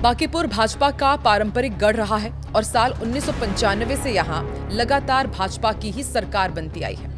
बांकीपुर भाजपा का पारंपरिक गढ़ रहा है और साल 1995 से यहां लगातार भाजपा की ही सरकार बनती आई है।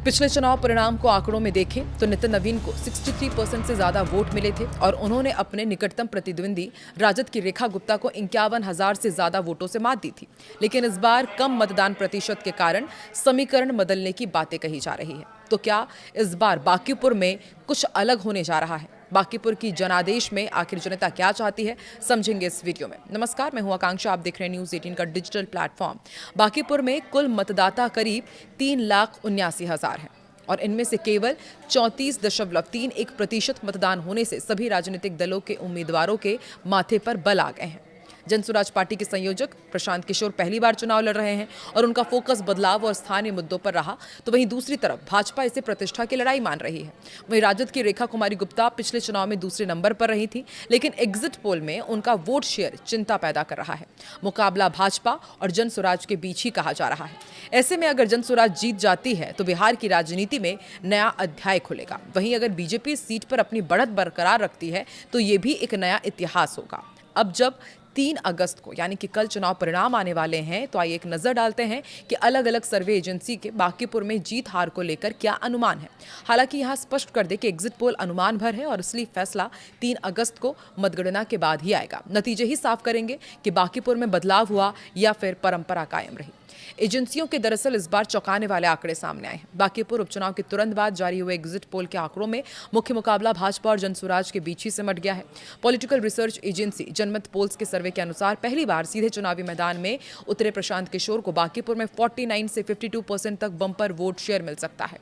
पिछले चुनाव परिणाम को आंकड़ों में देखें तो नितिन नवीन को 63% से ज्यादा वोट मिले थे और उन्होंने अपने निकटतम प्रतिद्वंदी राजद की रेखा गुप्ता को 51,000 से ज्यादा वोटों से मात दी थी। लेकिन इस बार कम मतदान प्रतिशत के कारण समीकरण बदलने की बातें कही जा रही है। तो क्या इस बार बांकीपुर में कुछ अलग होने जा रहा है? बांकीपुर की जनादेश में आखिर जनता क्या चाहती है, समझेंगे इस वीडियो में। नमस्कार, मैं हूं आकांक्षा, आप देख रहे हैं न्यूज़ 18 का डिजिटल प्लेटफॉर्म। बांकीपुर में कुल मतदाता करीब 3,79,000 हैं और इनमें से केवल 34.31% मतदान होने से सभी राजनीतिक दलों के उम्मीदवारों के माथे पर बल आ गए हैं। जनसुराज पार्टी के संयोजक प्रशांत किशोर पहली बार चुनाव लड़ रहे हैं और उनका फोकस बदलाव और स्थानीय मुद्दों पर रहा, तो वहीं दूसरी तरफ भाजपा इसे प्रतिष्ठा की लड़ाई मान रही है। वहीं राजद की रेखा कुमारी गुप्ता पिछले चुनाव में दूसरे नंबर पर रही थी, लेकिन एग्जिट पोल में उनका वोट शेयर चिंता पैदा कर रहा है। मुकाबला भाजपा और जनसुराज के बीच ही कहा जा रहा है। ऐसे में अगर जनसुराज जीत जाती है तो बिहार की राजनीति में नया अध्याय खुलेगा। वहीं अगर बीजेपी सीट पर अपनी बढ़त बरकरार रखती है तो ये भी एक नया इतिहास होगा। अब जब 3 अगस्त को यानी कि कल चुनाव परिणाम आने वाले हैं, तो आइए एक नजर डालते हैं कि अलग अलग सर्वे एजेंसी के बांकीपुर में जीत हार को लेकर क्या अनुमान है। हालांकि यहां स्पष्ट कर दे कि एग्जिट पोल अनुमान भर है और असली फैसला 3 अगस्त को मतगणना के बाद ही आएगा। नतीजे ही साफ करेंगे कि बांकीपुर में बदलाव हुआ या फिर परंपरा कायम रही। एजेंसियों के दरअसल इस बार चौंकाने वाले आंकड़े सामने आए हैं। बांकीपुर उपचुनाव के तुरंत बाद जारी हुए एग्जिट पोल के आंकड़ों में मुख्य मुकाबला भाजपा और जनसुराज के बीच ही सिमट गया है। पॉलिटिकल रिसर्च एजेंसी जनमत पोल्स के सर्वे के अनुसार पहली बार सीधे चुनावी मैदान में उतरे प्रशांत किशोर को बांकीपुर में 49 से 52% तक बम्पर वोट शेयर मिल सकता है।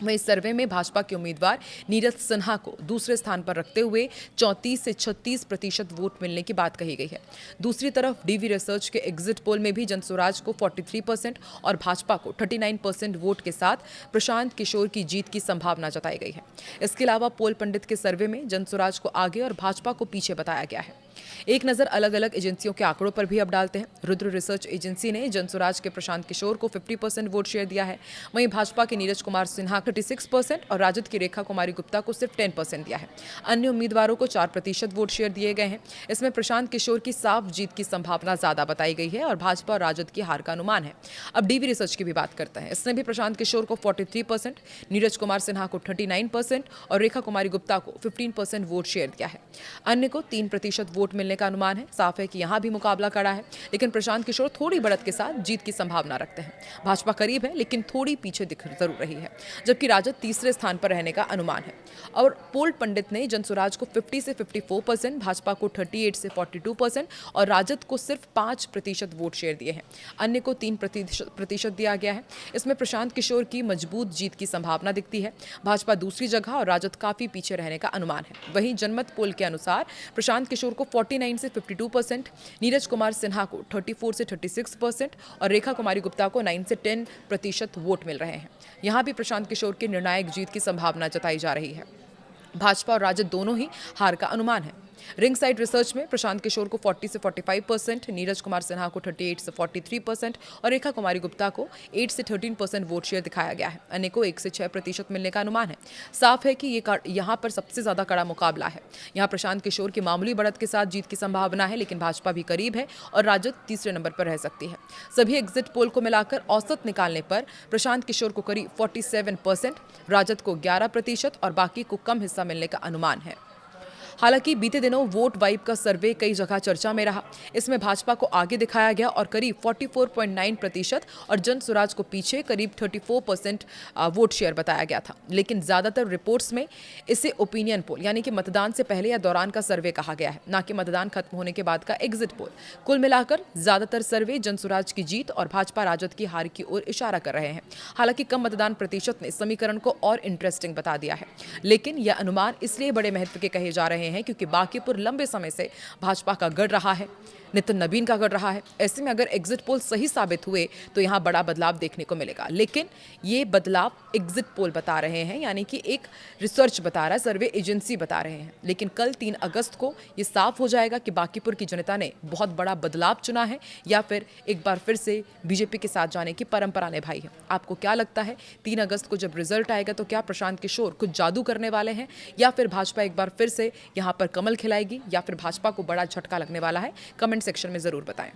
वहीं इस सर्वे में भाजपा के उम्मीदवार नीरज सिन्हा को दूसरे स्थान पर रखते हुए 34 से 36% वोट मिलने की बात कही गई है। दूसरी तरफ डीवी रिसर्च के एग्जिट पोल में भी जनसुराज को 43% और भाजपा को 39% वोट के साथ प्रशांत किशोर की जीत की संभावना जताई गई है। इसके अलावा पोल पंडित के सर्वे में जनसुराज को आगे और भाजपा को पीछे बताया गया है। एक नजर अलग अलग एजेंसियों के आंकड़ों पर भी अब डालते हैं। रुद्र रिसर्च एजेंसी ने जनसुराज के प्रशांत किशोर को 50% वोट शेयर दिया है। वहीं भाजपा के नीरज कुमार सिन्हा 36% और राजद की रेखा कुमारी गुप्ता को सिर्फ 10% दिया है। अन्य उम्मीदवारों को 4% वोट शेयर दिए गए हैं। इसमें प्रशांत किशोर की साफ जीत की संभावना ज्यादा बताई गई है और भाजपा और राजद की हार का अनुमान है। अब डीवी रिसर्च की भी बात करते हैं। इसने भी प्रशांत किशोर को 43%, नीरज कुमार सिन्हा को 39% और रेखा कुमारी गुप्ता को 15% वोट शेयर दिया है। अन्य को 3% वोट मिलने का अनुमान है। साफ है कि यहां भी मुकाबला कड़ा है, लेकिन प्रशांत किशोर थोड़ी बढ़त के साथ जीत की संभावना रखते हैं। भाजपा करीब है लेकिन थोड़ी पीछे दिख जरूर रही है, जबकि राजद तीसरे स्थान पर रहने का अनुमान है। और पोल पंडित ने जनसुराज को 50 से 54%, भाजपा को 38 से 42% और राजद को सिर्फ 5% वोट शेयर दिए हैं। अन्य को 3% दिया गया है। इसमें प्रशांत किशोर की मजबूत जीत की संभावना दिखती है। भाजपा दूसरी जगह और राजद काफी पीछे रहने का अनुमान है। वहीं जनमत पोल के अनुसार प्रशांत किशोर को 49 से 52%, नीरज कुमार सिन्हा को 34 से 36% और रेखा कुमारी गुप्ता को 9 से 10% वोट मिल रहे हैं। यहां भी प्रशांत किशोर की निर्णायक जीत की संभावना जताई जा रही है। भाजपा और राजद दोनों ही हार का अनुमान है। रिंग साइड रिसर्च में प्रशांत किशोर को 40 से 45%, नीरज कुमार सिन्हा को 38 से 43% और रेखा कुमारी गुप्ता को 8 से 13% वोट शेयर दिखाया गया है। अन्य को 1 से 6% मिलने का अनुमान है। साफ है कि यहाँ पर सबसे ज्यादा कड़ा मुकाबला है। यहाँ प्रशांत किशोर की मामूली बढ़त के साथ जीत की संभावना है, लेकिन भाजपा भी करीब है और राजद तीसरे नंबर पर रह सकती है। सभी एग्जिट पोल को मिलाकर औसत निकालने पर प्रशांत किशोर को करीब 47%, राजद को 11% और बाकी को कम हिस्सा मिलने का अनुमान है। हालांकि बीते दिनों वोट वाइब का सर्वे कई जगह चर्चा में रहा। इसमें भाजपा को आगे दिखाया गया और करीब 44.9% और जनसुराज को पीछे करीब 34% वोट शेयर बताया गया था। लेकिन ज्यादातर रिपोर्ट्स में इसे ओपिनियन पोल यानी कि मतदान से पहले या दौरान का सर्वे कहा गया है, ना कि मतदान खत्म होने के बाद का एग्जिट पोल। कुल मिलाकर ज्यादातर सर्वे जनसुराज की जीत और भाजपा राजद की हार की ओर इशारा कर रहे हैं। हालांकि कम मतदान प्रतिशत ने समीकरण को और इंटरेस्टिंग बता दिया है, लेकिन यह अनुमान इसलिए बड़े महत्व के कहे जा रहे हैं क्योंकि बांकीपुर लंबे समय से भाजपा का गढ़ रहा है। नितिन नवीन का कर रहा है। ऐसे में अगर एग्जिट पोल सही साबित हुए तो यहाँ बड़ा बदलाव देखने को मिलेगा, लेकिन ये बदलाव एग्जिट पोल बता रहे हैं, यानी कि एक रिसर्च बता रहा है, सर्वे एजेंसी बता रहे हैं। लेकिन कल 3 अगस्त को ये साफ हो जाएगा कि बांकीपुर की जनता ने बहुत बड़ा बदलाव चुना है या फिर एक बार फिर से बीजेपी के साथ जाने की परंपरा निभाई है। आपको क्या लगता है 3 अगस्त को जब रिजल्ट आएगा तो क्या प्रशांत किशोर कुछ जादू करने वाले हैं या फिर भाजपा एक बार फिर से यहाँ पर कमल खिलाएगी या फिर भाजपा को बड़ा झटका लगने वाला है? कमेंट सेक्शन में जरूर बताएं।